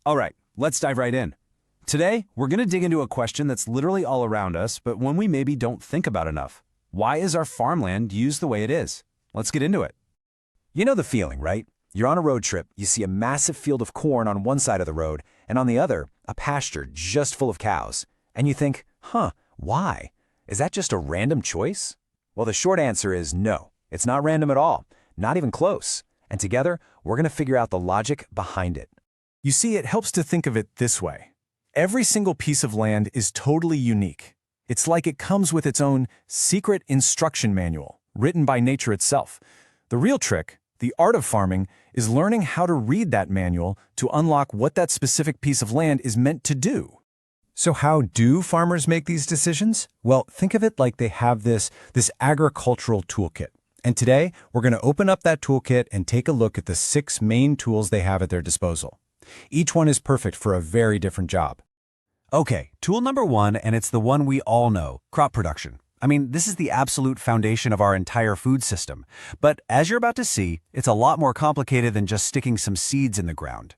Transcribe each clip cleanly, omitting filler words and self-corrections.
All right, let's dive right in. Today, we're going to dig into a question that's literally all around us, but one we maybe don't think about enough. Why is our farmland used the way it is? Let's get into it. You know the feeling, right? You're on a road trip, you see a massive field of corn on one side of the road, and on the other, a pasture just full of cows. And you think, why? Is that just a random choice? Well, the short answer is no. It's not random at all, not even close. And together, we're going to figure out the logic behind it. You see, it helps to think of it this way. Every single piece of land is totally unique. It's like it comes with its own secret instruction manual, written by nature itself. The real trick, the art of farming, is learning how to read that manual to unlock what that specific piece of land is meant to do. So how do farmers make these decisions? Well, think of it like they have this agricultural toolkit. And today, we're going to open up that toolkit and take a look at the 6 main tools they have at their disposal. Each one is perfect for a very different job. Okay, tool number 1, and it's the one we all know, crop production. I mean, this is the absolute foundation of our entire food system. But as you're about to see, it's a lot more complicated than just sticking some seeds in the ground.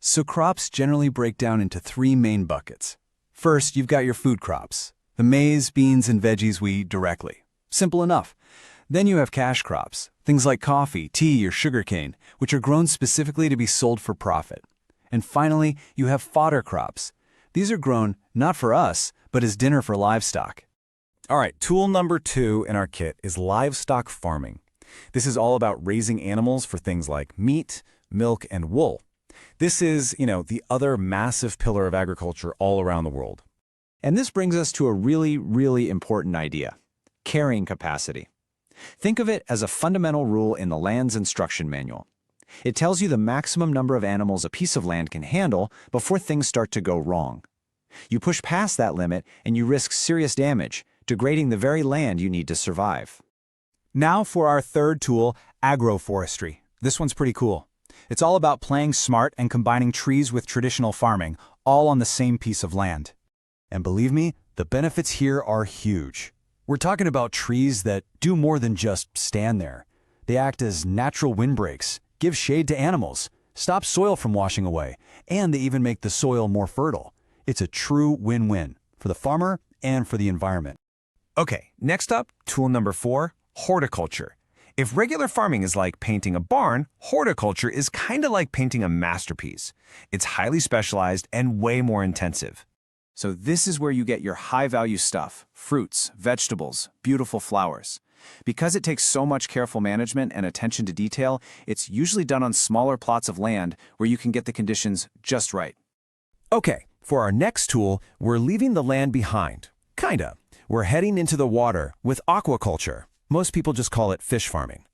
So crops generally break down into 3 main buckets. First, you've got your food crops, the maize, beans, and veggies we eat directly. Simple enough. Then you have cash crops, things like coffee, tea, or sugarcane, which are grown specifically to be sold for profit. And finally, you have fodder crops. These are grown not for us, but as dinner for livestock. All right, tool number 2 in our kit is livestock farming. This is all about raising animals for things like meat, milk, and wool. This is, the other massive pillar of agriculture all around the world. And this brings us to a really, really important idea: carrying capacity. Think of it as a fundamental rule in the land's instruction manual. It tells you the maximum number of animals a piece of land can handle before things start to go wrong. You push past that limit and you risk serious damage, degrading the very land you need to survive. Now for our third tool, agroforestry. This one's pretty cool. It's all about playing smart and combining trees with traditional farming, all on the same piece of land. And believe me, the benefits here are huge. We're talking about trees that do more than just stand there. They act as natural windbreaks, give shade to animals, stop soil from washing away, and they even make the soil more fertile. It's a true win-win for the farmer and for the environment. Okay, next up, tool number 4, horticulture. If regular farming is like painting a barn, horticulture is kind of like painting a masterpiece. It's highly specialized and way more intensive. So this is where you get your high-value stuff: fruits, vegetables, beautiful flowers. Because it takes so much careful management and attention to detail, it's usually done on smaller plots of land where you can get the conditions just right. Okay, for our next tool, we're leaving the land behind. Kinda. We're heading into the water with aquaculture. Most people just call it fish farming.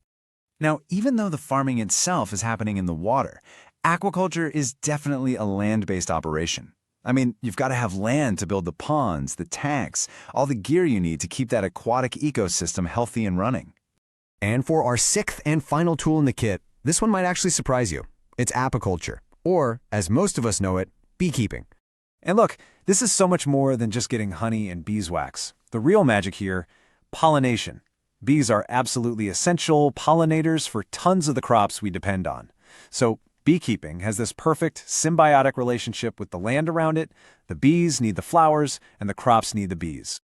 Now, even though the farming itself is happening in the water, aquaculture is definitely a land-based operation. I mean, you've got to have land to build the ponds, the tanks, all the gear you need to keep that aquatic ecosystem healthy and running. And for our 6th and final tool in the kit, this one might actually surprise you. It's apiculture, or, as most of us know it, beekeeping. And look, this is so much more than just getting honey and beeswax. The real magic here, pollination. Bees are absolutely essential pollinators for tons of the crops we depend on. So beekeeping has this perfect symbiotic relationship with the land around it. The bees need the flowers, and the crops need the bees.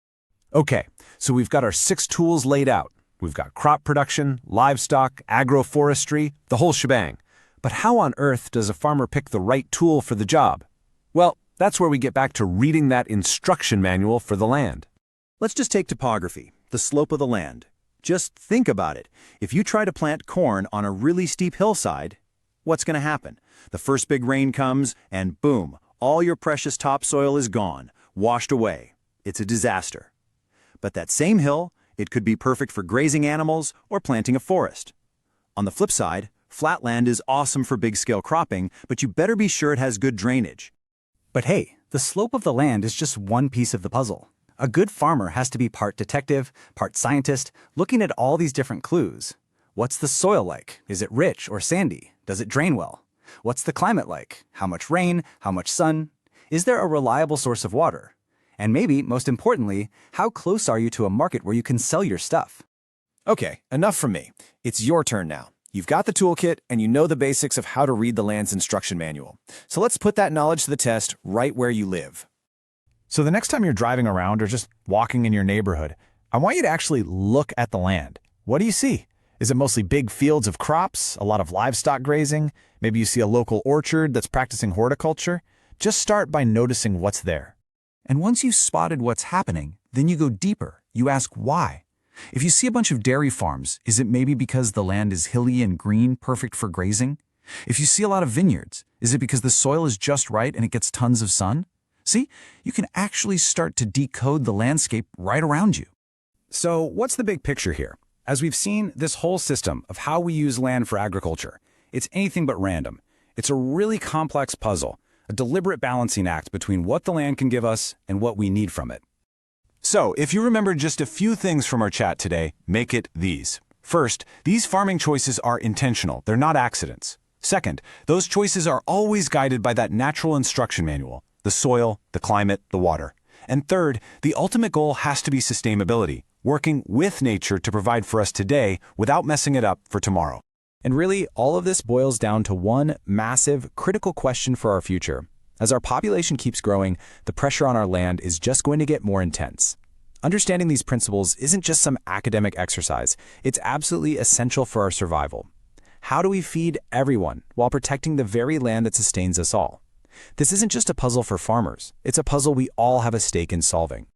Okay, so we've got our 6 tools laid out. We've got crop production, livestock, agroforestry, the whole shebang. But how on earth does a farmer pick the right tool for the job? Well, that's where we get back to reading that instruction manual for the land. Let's just take topography, the slope of the land. Just think about it. If you try to plant corn on a really steep hillside, what's going to happen? The first big rain comes, and boom, all your precious topsoil is gone, washed away. It's a disaster. But that same hill, it could be perfect for grazing animals or planting a forest. On the flip side, flat land is awesome for big-scale cropping, but you better be sure it has good drainage. But hey, the slope of the land is just one piece of the puzzle. A good farmer has to be part detective, part scientist, looking at all these different clues. What's the soil like? Is it rich or sandy? Does it drain well? What's the climate like? How much rain? How much sun? Is there a reliable source of water? And maybe, most importantly, how close are you to a market where you can sell your stuff? Okay, enough from me. It's your turn now. You've got the toolkit, and you know the basics of how to read the land's instruction manual. So let's put that knowledge to the test right where you live. So the next time you're driving around or just walking in your neighborhood, I want you to actually look at the land. What do you see? Is it mostly big fields of crops, a lot of livestock grazing? Maybe you see a local orchard that's practicing horticulture? Just start by noticing what's there. And once you've spotted what's happening, then you go deeper. You ask why. If you see a bunch of dairy farms, is it maybe because the land is hilly and green, perfect for grazing? If you see a lot of vineyards, is it because the soil is just right and it gets tons of sun? See, you can actually start to decode the landscape right around you. So what's the big picture here? As we've seen, this whole system of how we use land for agriculture, it's anything but random. It's a really complex puzzle, a deliberate balancing act between what the land can give us and what we need from it. So, if you remember just a few things from our chat today, make it these. First, these farming choices are intentional. They're not accidents. Second, those choices are always guided by that natural instruction manual, the soil, the climate, the water. And third, the ultimate goal has to be sustainability, working with nature to provide for us today without messing it up for tomorrow. And really, all of this boils down to one massive, critical question for our future. As our population keeps growing, the pressure on our land is just going to get more intense. Understanding these principles isn't just some academic exercise. It's absolutely essential for our survival. How do we feed everyone while protecting the very land that sustains us all? This isn't just a puzzle for farmers. It's a puzzle we all have a stake in solving.